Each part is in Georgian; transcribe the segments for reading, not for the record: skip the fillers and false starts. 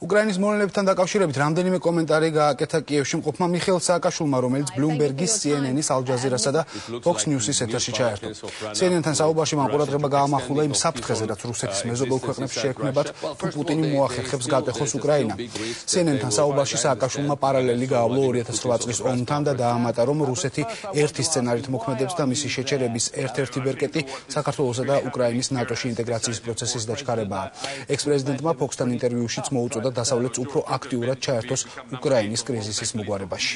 უკრაინის მოვლენებთან დაკავშირებით რამდენიმე კომენტარი გააკეთა კიევში მყოფმა მიხეილ სააკაშვილმა, რომელიც ბლუმბერგის, CNN-ის, ალ-ჯაზირასა და Fox News-ის ეთერში ჩაერთო. CNN-თან საუბარში მან ყურადღება გაამახვილა იმ საფრთხეზე, რაც რუსეთის მეზობელ ქვეყნებს შეექმნებათ, თუ პუტინი მოახერხებს გატეხოს უკრაინა. CNN-თან საუბარში სააკაშვილმა პარალელი გაავლო 2008 წლის ომთან და დაამატა, რომ რუსეთი ერთი სცენარით მოქმედებს და მისი შეჩერების ერთ-ერთი ბერკეტი საქართველოსა და უკრაინის ნატოში ინტეგრაციის პროცესის დაჩქარებაა. ექს-პრეზიდენტმა Fox-თან ინტერვიუშიც მოუწოდა დასავლეთს უფრო აქტიურად ჩაერთოს უკრაინის კრიზისის მოგვარებაში.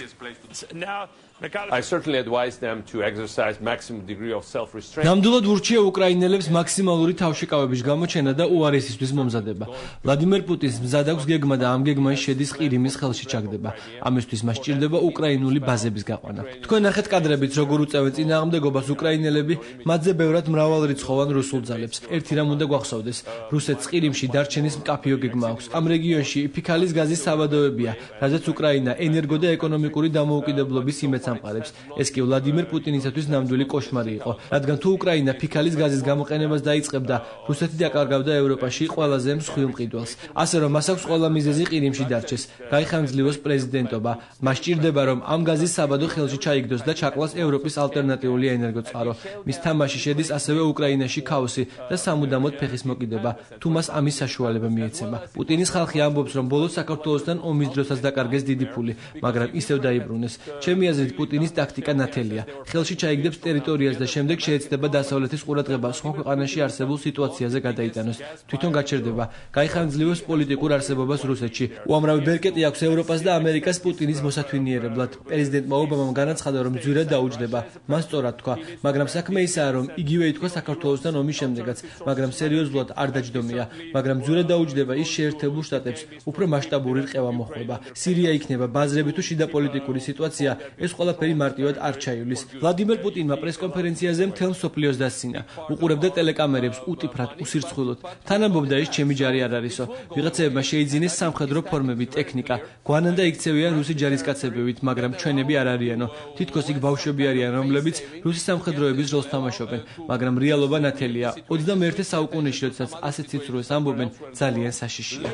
I certainly advise them to exercise maximum degree of self-restraint. ნამდვილად ურჩია უკრაინელებს მაქსიმალური თავშეკავების გამოჩენა და უარესისთვის მომზადება. ვლადიმერ პუტინს მზად აქვს გეგმა და ამ გეგმაში შედის ყირიმის ხელში ჩაგდება. ამისთვის მას სჭირდება უკრაინული ბაზების გაყვანა. თქვენ ნახეთ კადრებით, როგორ უწევენ წინააღმდეგობას უკრაინელები, მათზე ბევრად მრავალრიცხოვან რუსულ ძალებს. ერთი რამ უნდა გვახსოვდეს, რუსეთს ყირიმში დარჩენის მკაფიო გეგმა აქვს. ამ რეგიონში ფიქალის გაზის საბადოებია, რაზეც უკრაინა ენერგო და ეკონომიკური დამოუკიდებლობის იმედს ამყარებს. ეს კი ვლადიმერ პუტინისათვის ნამდვილი კოშმარი იყო, რადგან თუ უკრაინა ფიქალის გაზის გამოყენებას დაიწყებდა, რუსეთი დაკარგავდა ევროპაში ყველაზე მსხვილ მყიდველს. ასე რომ მას აქვს ყველა მიზეზი ყირიმში დარჩეს, გაიხანგრძლივოს პრეზიდენტობა. მას სჭირდება, რომ ამ გაზის საბადო ხელში ჩაიგდოს და ჩაკლას ევროპის ალტერნატიული ენერგოწყარო. მის თამაში შედის ასევე უკრაინაში ქაოსი და სამუდამოდ ფეხის მოკიდება, თუ მას ამის საშუალება მიეცემა. პუტინის ხალხი ამბობს, რომ ბოლოს საქართველოსთან ომის დროსაც დაკარგეს დიდი ფული, მაგრამ ისევ დაიბრუნეს. ჩემი აზრით პუტინის ტაქტიკა ნათელია. ხელში ჩაიგდებს ტერიტორიას და შემდეგ შეეცდება დასავლეთის ყურადღება სხვა ქვეყანაში არსებულ სიტუაციაზე გადაიტანოს. თვითონ გაჩერდება, გაიხანგრძლივოს პოლიტიკურ არსებობას რუსეთში. უამრავი ბერკეტი აქვს ევროპას და ამერიკას პუტინის მოსათვინიერებლად. პრეზიდენტმა ობამამ განაცხადა, რომ ძვირად დაუჯდება. მას სწორად თქვა, მაგრამ საქმე ისაა, რომ იგივე ითქვა საქართველოსთან ომის შემდეგაც, მაგრამ სერიოზულად არ დაჯდომია. მაგრამ ძვირად დაუჯდება ის შეერთებულ შტატებს, უფრო მასშტაბური რყევა მოხვდება. სირია იქნება ბაზრები თუ შიდა პოლიტიკური სიტუაცია, ეს ყველაფერი მარტივად არ ჩაივლის. ვლადიმერ პუტინმა პრესკონფერენციაზე მთელ მსოფლიოს დასცინა. უყურებდა ტელეკამერებს უტიფრად, უსირცხვილოდ. თან ამბობდა, ეს ჩემი ჯარი არ არისო. ვიღაცებმა შეიძინეს სამხედრო ფორმები, ტექნიკა. გვანან და იქცევიან რუსი ჯარისკაცებივით, მაგრამ ჩვენები არ არიანო. თითქოს იქ ბავშვები არიან, რომლებიც რუსი სამხედროების როლს თამაშობენ, მაგრამ რეალობა ნათელია. 21 საუკუნეში, როდესაც ასეთ ციცრუეს ამბობენ, ძალიან საშიშია.